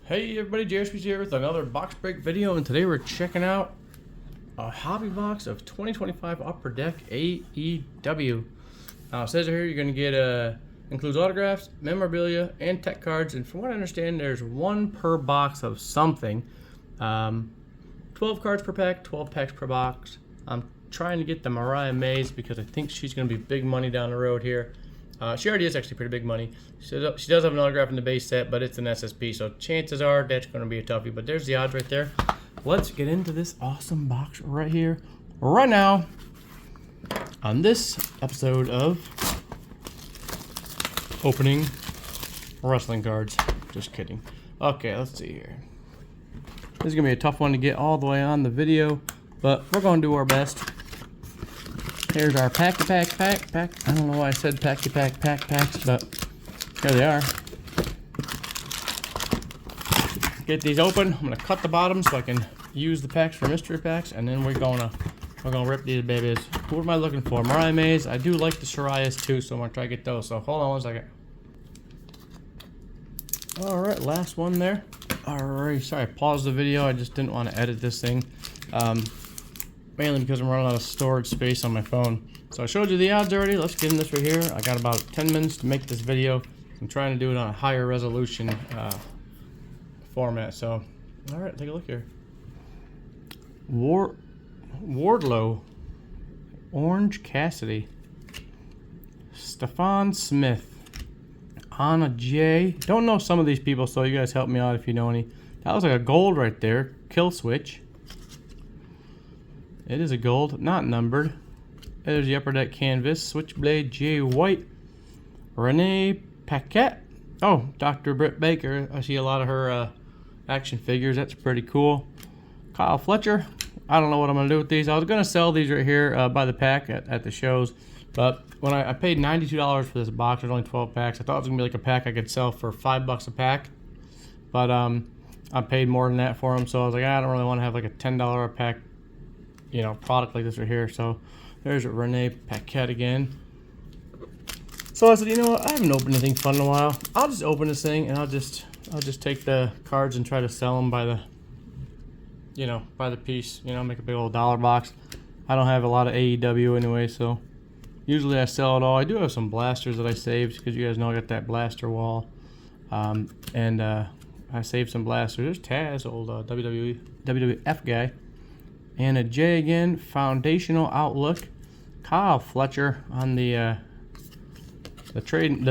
Hey everybody, JSP's here with another box break video, and today we're checking out a hobby box of 2025 Upper Deck AEW. It says here you're going to get includes autographs, memorabilia, and tech cards, and from what I understand there's one per box of something. 12 cards per pack, 12 packs per box. I'm trying to get the Mariah Mays because I think she's going to be big money down the road here. She already is actually pretty big money. She does have an autograph in the base set, but it's an SSP, so chances are that's going to be a toughie. But there's the odds right there. Let's get into this awesome box right here, right now, on this episode of Opening Wrestling Cards. Just kidding. Okay, let's see here. This is going to be a tough one to get all the way on the video, but we're going to do our best. Here's our pack. I don't know why I said packs, but here they are. Get these open. I'm gonna cut the bottom so I can use the packs for mystery packs, and then we're gonna rip these babies. What am I looking for? Mariah Mays. I do like the Sarayas too, so I'm gonna try to get those. So hold on one second. All right, last one there. All right, sorry, I paused the video. I just didn't want to edit this thing. Mainly because I'm running out of storage space on my phone. So I showed you the odds already. Let's get in this right here. I got about 10 minutes to make this video. I'm trying to do it on a higher resolution format. So, all right, take a look here. Wardlow, Orange Cassidy, Stefan Smith, Anna J. Don't know some of these people, so you guys help me out if you know any. That was like a gold right there. Kill Switch. It is a gold, not numbered. There's the Upper Deck canvas. Switchblade Jay White. Renee Paquette. Oh, Dr. Britt Baker. I see a lot of her action figures. That's pretty cool. Kyle Fletcher. I don't know what I'm going to do with these. I was going to sell these right here by the pack at the shows. But when I paid $92 for this box, there's only 12 packs. I thought it was going to be like a pack I could sell for $5 a pack. But I paid more than that for them. So I was like, I don't really want to have like a $10 a pack, you know, product like this right here. So there's Renee Paquette again. So I said, you know what, I haven't opened anything fun in a while. I'll just open this thing and I'll just take the cards and try to sell them by the, you know, by the piece. You know, make a big old dollar box. I don't have a lot of AEW anyway, so usually I sell it all. I do have some blasters that I saved because you guys know I got that blaster wall, and I saved some blasters. There's Taz, old WWF guy. And a J again, Foundational Outlook. Kyle Fletcher on the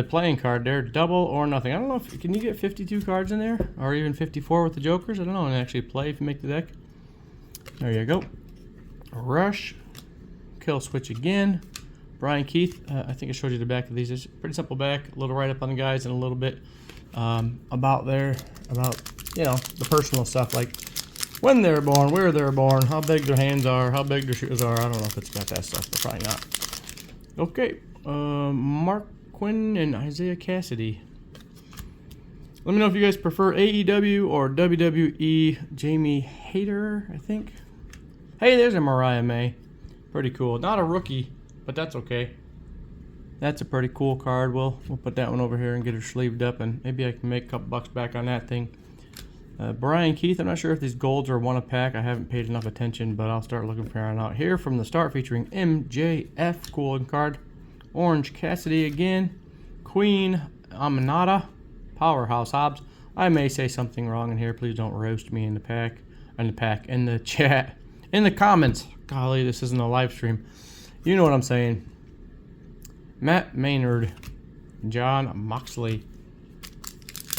playing card there, double or nothing. I don't know if can you get 52 cards in there, or even 54 with the jokers. I don't know, and actually play if you make the deck. There you go. Rush, Kill Switch again. Brian Keith. I think I showed you the back of these. It's a pretty simple back, a little write up on the guys, and a little bit about you know, the personal stuff like when they're born, where they're born, how big their hands are, how big their shoes are. I don't know if it's got that stuff, but probably not. Okay, Mark Quinn and Isaiah Cassidy. Let me know if you guys prefer AEW or WWE. Jamie Hayter, I think. Hey, there's a Mariah May. Pretty cool. Not a rookie, but that's okay. That's a pretty cool card. We'll put that one over here and get her sleeved up, and maybe I can make a couple bucks back on that thing. Brian Keith, I'm not sure if these golds are one a pack. I haven't paid enough attention, but I'll start looking for it out here from the start, featuring MJF, cool looking card. Orange Cassidy again. Queen Aminata, Powerhouse Hobbs. I may say something wrong in here. Please don't roast me in the chat, in the comments. Golly, this isn't a live stream. You know what I'm saying. Matt Maynard, John Moxley.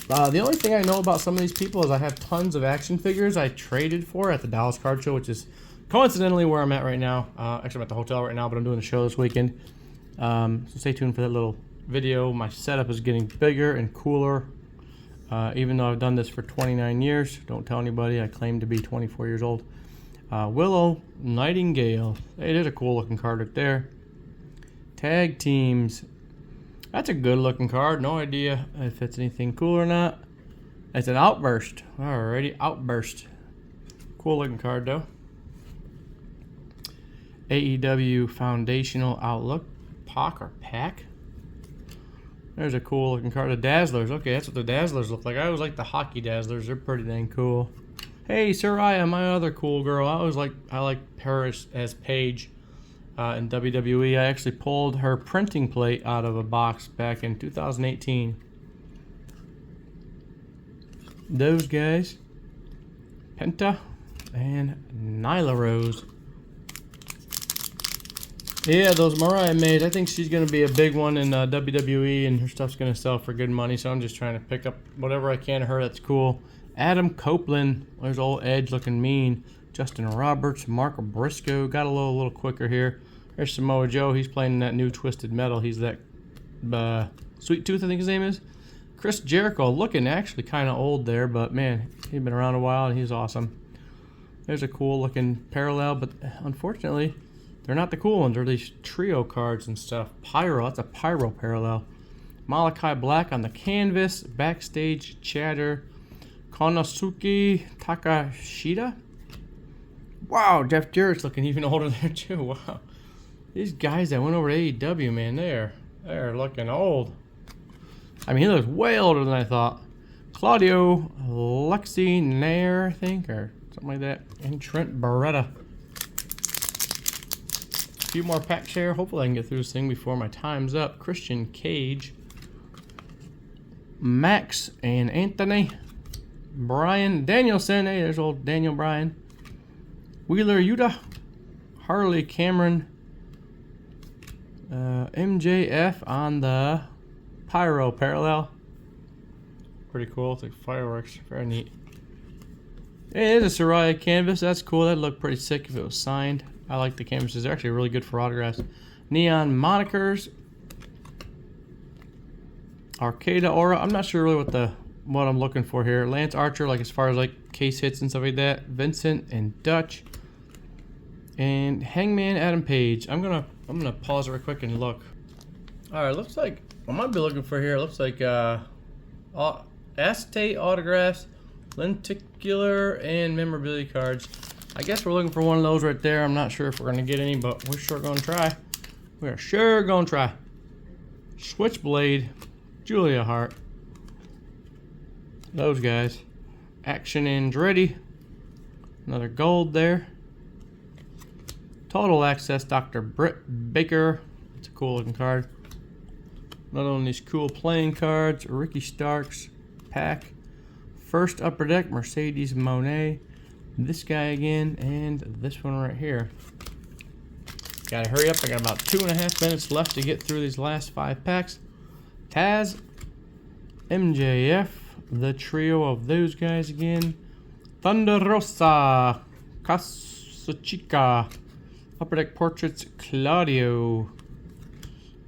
The only thing I know about some of these people is I have tons of action figures I traded for at the Dallas Card Show, which is coincidentally where I'm at right now. Actually, I'm at the hotel right now, but I'm doing a show this weekend. So stay tuned for that little video. My setup is getting bigger and cooler, even though I've done this for 29 years. Don't tell anybody. I claim to be 24 years old. Willow Nightingale. Hey, there's a cool looking card right there. Tag teams. That's a good looking card. No idea if it's anything cool or not. It's an Outburst. Alrighty, Outburst. Cool looking card though. AEW Foundational Outlook. Pack. There's a cool looking card. The Dazzlers. Okay, that's what the Dazzlers look like. I always like the hockey Dazzlers. They're pretty dang cool. Hey, Saraya, my other cool girl. I like her as Paige in WWE. I actually pulled her printing plate out of a box back in 2018. Those guys. Penta and Nyla Rose. Yeah, those Mariah made. I think she's going to be a big one in WWE, and her stuff's going to sell for good money, so I'm just trying to pick up whatever I can of her that's cool. Adam Copeland. There's old Edge looking mean. Justin Roberts. Mark Briscoe. Got a little quicker here. There's Samoa Joe. He's playing in that new Twisted Metal. He's that Sweet Tooth, I think his name is. Chris Jericho. Looking actually kind of old there, but man, he's been around a while, and he's awesome. There's a cool looking parallel, but unfortunately, they're not the cool ones. They're these trio cards and stuff. Pyro, that's a Pyro parallel. Malachi Black on the canvas. Backstage chatter. Konosuke Takashita. Wow, Jeff Jarrett's looking even older there too. Wow. These guys that went over to AEW, man, they're looking old. I mean, he looks way older than I thought. Claudio Lexi Nair, I think, or something like that. And Trent Beretta. Few more packs here. Hopefully I can get through this thing before my time's up. Christian Cage. Max and Anthony. Brian Danielson. Hey, there's old Daniel Bryan. Wheeler Yuta. Harley Cameron. MJF on the Pyro parallel. Pretty cool. It's like fireworks. Very neat. Hey, there's a Saraya canvas. That's cool. That'd look pretty sick if it was signed. I like the canvases. They're actually really good for autographs. Neon monikers. Arcada Aura. I'm not sure really what I'm looking for here. Lance Archer, like as far as like case hits and stuff like that. Vincent and Dutch. And Hangman Adam Page. I'm gonna pause real quick and look. Alright, looks like I might be looking for here. It looks like acetate autographs, lenticular, and memorabilia cards. I guess we're looking for one of those right there. I'm not sure if we're going to get any, but we're sure going to try. We are sure going to try. Switchblade, Julia Hart. Those guys. Action Andretti. Another gold there. Total Access, Dr. Britt Baker. It's a cool looking card. Another one of these cool playing cards. Ricky Starks pack. First Upper Deck, Mercedes Monet. This guy again, and this one right here. Gotta hurry up. I got about 2.5 minutes left to get through these last 5 packs. Taz, MJF, the trio of those guys again. Thunder Rosa, Kazuchika, Upper Deck Portraits, Claudio.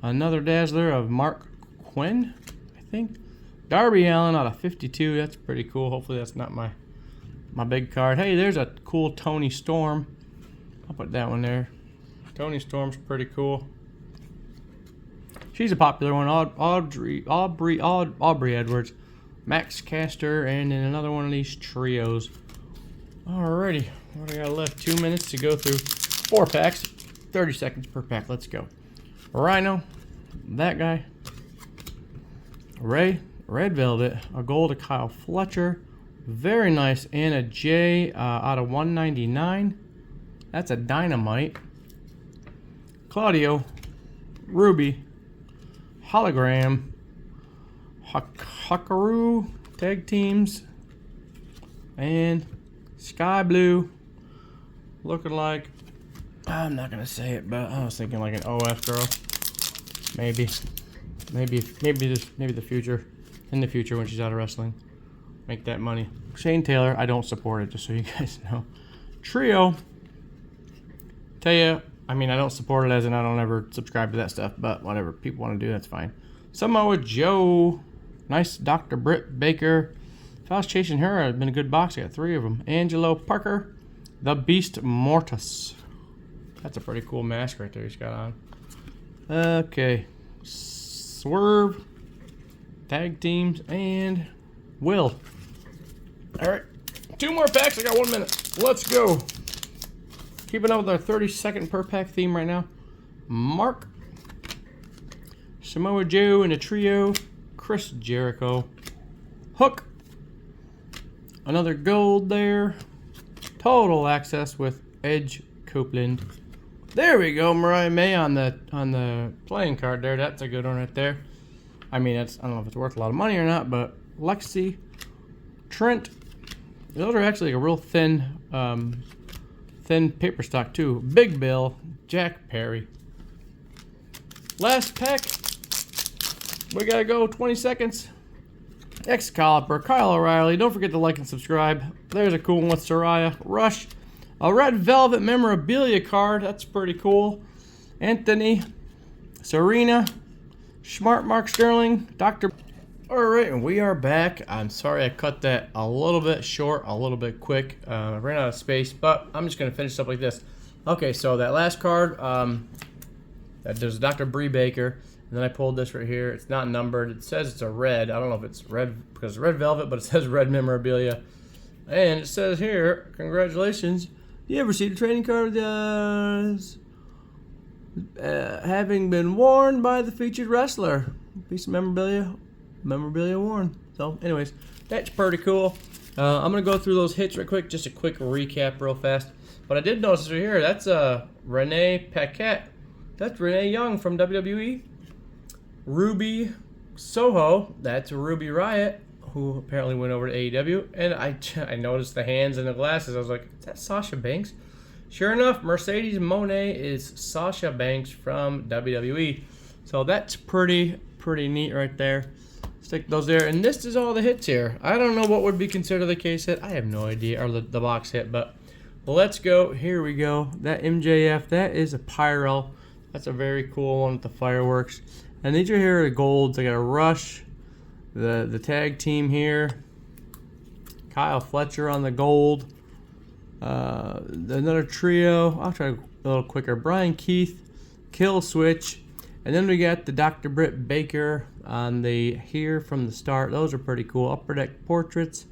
Another Dazzler of Mark Quinn, I think. Darby Allin out of 52. That's pretty cool. Hopefully that's not my big card. Hey, there's a cool Tony Storm. I'll put that one there. Tony Storm's pretty cool. She's a popular one. Aubrey Edwards, Max Caster, and then another one of these trios. Alrighty, what do I got left? 2 minutes to go through 4 packs. 30 seconds per pack. Let's go. Rhino, that guy. Ray, Red Velvet, a gold of Kyle Fletcher. Very nice. Anna J out of 199. That's a Dynamite. Claudio. Ruby. Hologram. Hakaru. Tag teams. And Sky Blue. Looking like, I'm not going to say it, but I was thinking like an OF girl. Maybe the future. In the future when she's out of wrestling. Make that money. Shane Taylor, I don't support it, just so you guys know. Trio. Tell you, I mean, I don't support it as in I don't ever subscribe to that stuff, but whatever people want to do, that's fine. Samoa Joe. Nice Dr. Britt Baker. If I was chasing her, it'd been a good box. I got 3 of them. Angelo Parker. The Beast Mortis. That's a pretty cool mask right there he's got on. Okay. Swerve. Tag teams. And Will. Alright. 2 more packs. I got 1 minute. Let's go. Keeping up with our 30-second per pack theme right now. Mark. Samoa Joe in a trio. Chris Jericho. Hook. Another gold there. Total access with Edge Copeland. There we go, Mariah May on the playing card there. That's a good one right there. I mean, I don't know if it's worth a lot of money or not, but Lexi, Trent. Those are actually a real thin paper stock too. Big Bill, Jack Perry. Last pack. We gotta go. 20 seconds. Excalibur, Kyle O'Reilly. Don't forget to like and subscribe. There's a cool one with Saraya. Rush. A red velvet memorabilia card. That's pretty cool. Anthony. Serena. Smart Mark Sterling. Dr. Alright, and we are back. I'm sorry I cut that a little bit short, a little bit quick. I ran out of space, but I'm just going to finish up like this. Okay, so that last card, there's Dr. Bree Baker. And then I pulled this right here. It's not numbered. It says it's a red. I don't know if it's red because it's red velvet, but it says red memorabilia. And it says here, congratulations. You ever see the trading card having been worn by the featured wrestler? Piece of memorabilia worn. So anyways, that's pretty cool. I'm going to go through those hits real quick. Just a quick recap real fast. But I did notice right here, that's Renee Paquette. That's Renee Young from WWE. Ruby Soho, that's Ruby Riott, who apparently went over to AEW. And I noticed the hands and the glasses. I was like, is that Sasha Banks? Sure enough, Mercedes Moné is Sasha Banks from WWE. So that's pretty neat right there. Stick those there. And this is all the hits here. I don't know what would be considered the case hit. I have no idea, or the box hit. But let's go. Here we go. That MJF, that is a Pyro. That's a very cool one with the fireworks. And these are here the golds. I got a Rush, the tag team here. Kyle Fletcher on the gold. Another trio. I'll try a little quicker. Brian Keith, Kill Switch. And then we got the Dr. Britt Baker on the here from the start. Those are pretty cool. Upper Deck Portraits.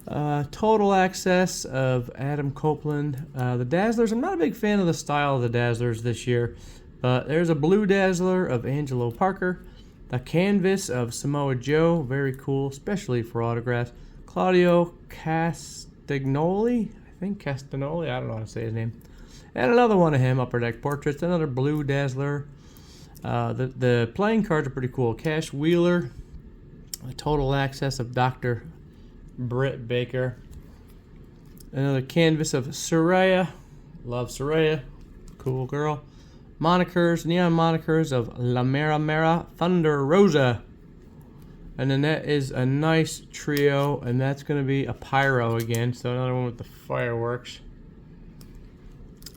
Total access of Adam Copeland. The Dazzlers. I'm not a big fan of the style of the Dazzlers this year. But there's a blue Dazzler of Angelo Parker. The canvas of Samoa Joe. Very cool, especially for autographs. Claudio Castagnoli. I think Castagnoli. I don't know how to say his name. And another one of him, Upper Deck Portraits. Another blue Dazzler. The playing cards are pretty cool. Cash Wheeler. A total access of Dr. Britt Baker. Another canvas of Saraya. Love Saraya. Cool girl. Monikers, neon monikers of La Mera Thunder Rosa. And then that is a nice trio, and that's going to be a Pyro again. So another one with the fireworks.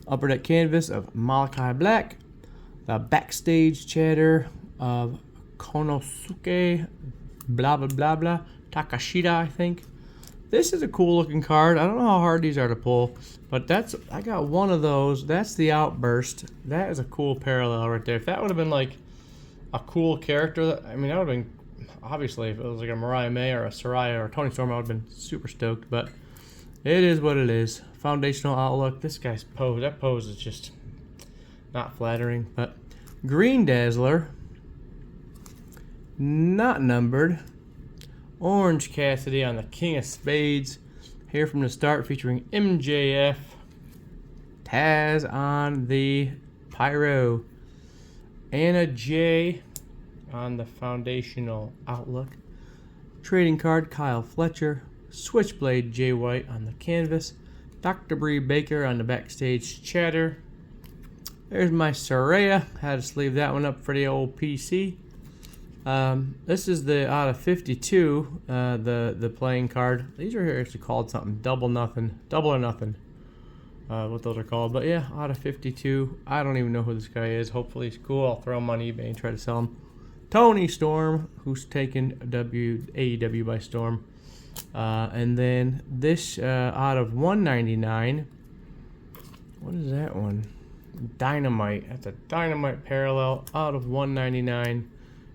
Upper Deck canvas of Malachi Black. The backstage chatter of Konosuke blah blah blah blah Takashita, I think. This is a cool looking card. I don't know how hard these are to pull, but I got one of those. That's the Outburst. That is a cool parallel right there. If that would have been like a cool character, I mean, that would have been, obviously, if it was like a Mariah May or a Saraya or a Tony Storm, I would have been super stoked, but it is what it is. Foundational outlook. This guy's pose, that pose is just not flattering, but Green Dazzler, not numbered. Orange Cassidy on the King of Spades. Here from the start featuring MJF. Taz on the Pyro. Anna J on the Foundational Outlook. Trading card Kyle Fletcher. Switchblade Jay White on the canvas. Dr. Bree Baker on the backstage chatter. There's my Saraya. Had to sleeve that one up for the old PC. This is the out of 52, the playing card. These are actually called something, double or nothing, what those are called. But yeah, out of 52. I don't even know who this guy is. Hopefully he's cool. I'll throw him on eBay and try to sell him. Tony Storm, who's taken AEW by storm. And then this out of 199. What is that one? Dynamite. That's a Dynamite parallel out of 199.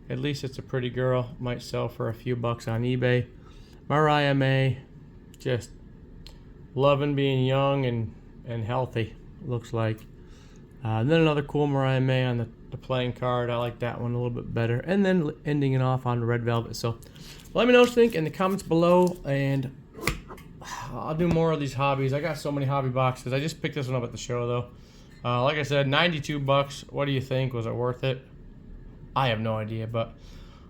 At least it's a pretty girl. Might sell for a few bucks on eBay. Mariah May, just loving being young and healthy, looks like. And then another cool Mariah May on the the playing card. I like that one a little bit better. And then ending it off on red velvet. So let me know what you think in the comments below, and I'll do more of these hobbies. I got so many hobby boxes. I just picked this one up at the show though. Like I said, 92 bucks. What do you think? Was it worth it? I have no idea, but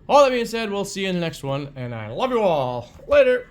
all that being said, we'll see you in the next one, and I love you all. Later.